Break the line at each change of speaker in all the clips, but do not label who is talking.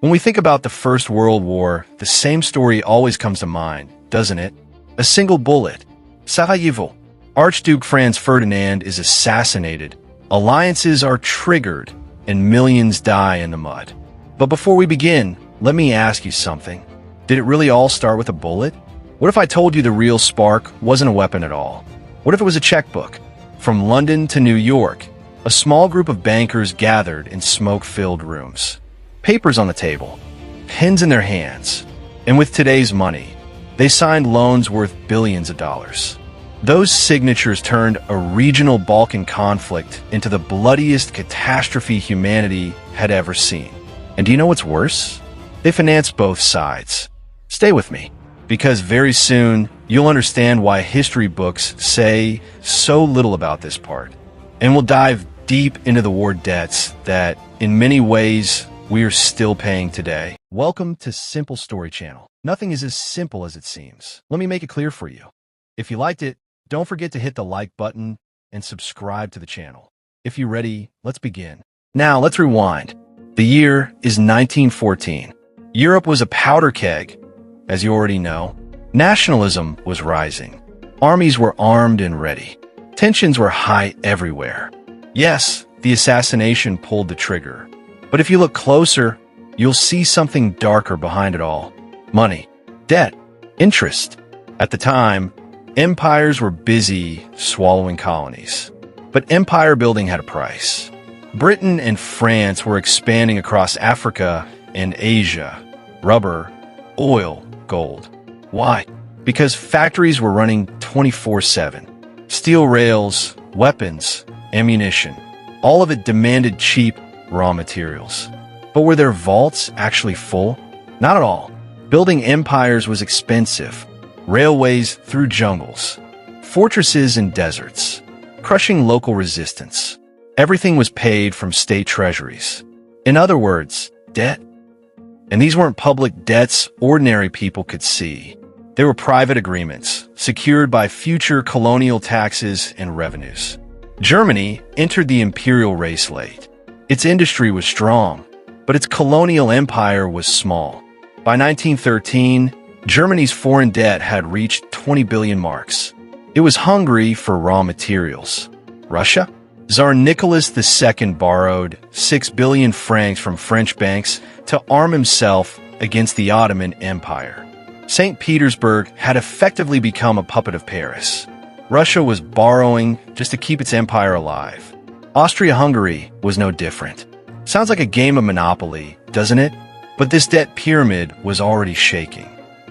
When we think about the First World War, the same story always comes to mind, doesn't it? A single bullet. Sarajevo. Archduke Franz Ferdinand is assassinated, alliances are triggered, and millions die in the mud. But before we begin, let me ask you something. Did it really all start with a bullet? What if I told you the real spark wasn't a weapon at all? What if it was a checkbook? From London to New York, a small group of bankers gathered in smoke-filled rooms. Papers on the table, pens in their hands, and with today's money, they signed loans worth billions of dollars. Those signatures turned a regional Balkan conflict into the bloodiest catastrophe humanity had ever seen. And do you know what's worse? They financed both sides. Stay with me, because very soon you'll understand why history books say so little about this part. And we'll dive deep into the war debts that, in many ways, we are still paying today. Welcome to Simplestory channel. Nothing is as simple as it seems. Let me make it clear for you. If you liked it, don't forget to hit the like button and subscribe to the channel. If you're ready, let's begin. Now, let's rewind. The year is 1914. Europe was a powder keg, as you already know. Nationalism was rising. Armies were armed and ready. Tensions were high everywhere. Yes, the assassination pulled the trigger. But if you look closer, you'll see something darker behind it all. Money, debt, interest. At the time, empires were busy swallowing colonies. But empire building had a price. Britain and France were expanding across Africa and Asia. Rubber, oil, gold. Why? Because factories were running 24/7. Steel rails, weapons, ammunition. All of it demanded cheap raw materials. But were their vaults actually full? Not at all. Building empires was expensive. Railways through jungles, fortresses in deserts, crushing local resistance. Everything was paid from state treasuries. In other words, debt. And these weren't public debts ordinary people could see. They were private agreements, secured by future colonial taxes and revenues. Germany entered the imperial race late. Its industry was strong, but its colonial empire was small. By 1913, Germany's foreign debt had reached 20 billion marks. It was hungry for raw materials. Russia? Tsar Nicholas II borrowed 6 billion francs from French banks to arm himself against the Ottoman Empire. St. Petersburg had effectively become a puppet of Paris. Russia was borrowing just to keep its empire alive. Austria-Hungary was no different. Sounds like a game of Monopoly, doesn't it? But this debt pyramid was already shaking.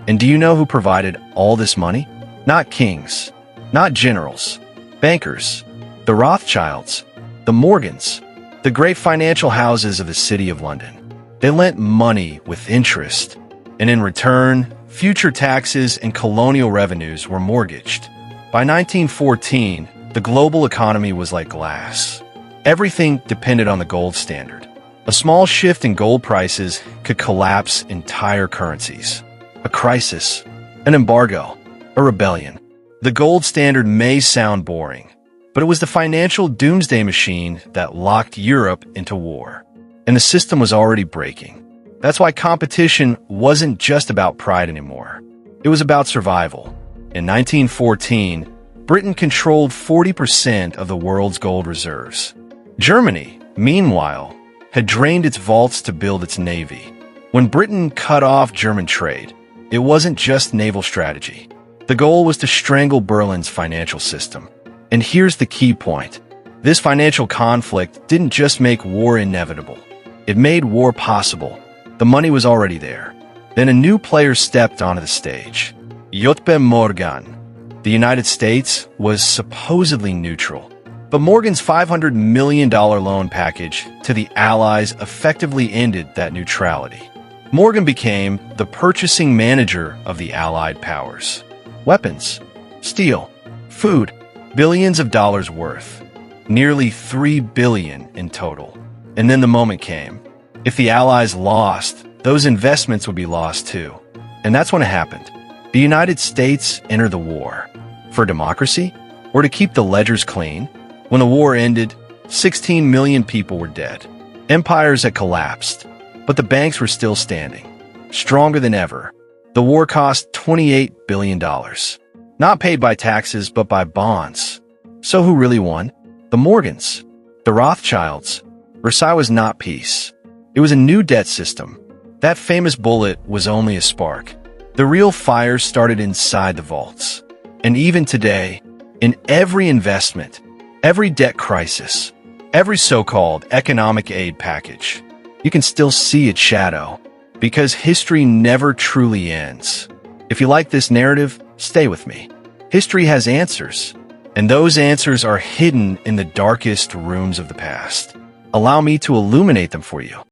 And do you know who provided all this money? Not kings, not generals, bankers, the Rothschilds, the Morgans, the great financial houses of the City of London. They lent money with interest, and in return, future taxes and colonial revenues were mortgaged. By 1914, the global economy was like glass. Everything depended on the gold standard. A small shift in gold prices could collapse entire currencies. A crisis, an embargo, a rebellion. The gold standard may sound boring, but it was the financial doomsday machine that locked Europe into war. And the system was already breaking. That's why competition wasn't just about pride anymore. It was about survival. In 1914, Britain controlled 40% of the world's gold reserves. Germany, meanwhile, had drained its vaults to build its navy. When Britain cut off German trade, it wasn't just naval strategy. The goal was to strangle Berlin's financial system. And here's the key point. This financial conflict didn't just make war inevitable. It made war possible. The money was already there. Then a new player stepped onto the stage. JP Morgan. The United States was supposedly neutral. But Morgan's $500 million loan package to the Allies effectively ended that neutrality. Morgan became the purchasing manager of the Allied powers. Weapons, steel, food, billions of dollars worth. Nearly $3 billion in total. And then the moment came. If the Allies lost, those investments would be lost too. And that's when it happened. The United States entered the war. For democracy? Or to keep the ledgers clean? When the war ended, 16 million people were dead. Empires had collapsed. But the banks were still standing, stronger than ever. The war cost $28 billion. Not paid by taxes, but by bonds. So who really won? The Morgans. The Rothschilds. Versailles was not peace. It was a new debt system. That famous bullet was only a spark. The real fire started inside the vaults. And even today, in every investment, every debt crisis, every so-called economic aid package, you can still see its shadow, because history never truly ends. If you like this narrative, stay with me. History has answers, and those answers are hidden in the darkest rooms of the past. Allow me to illuminate them for you.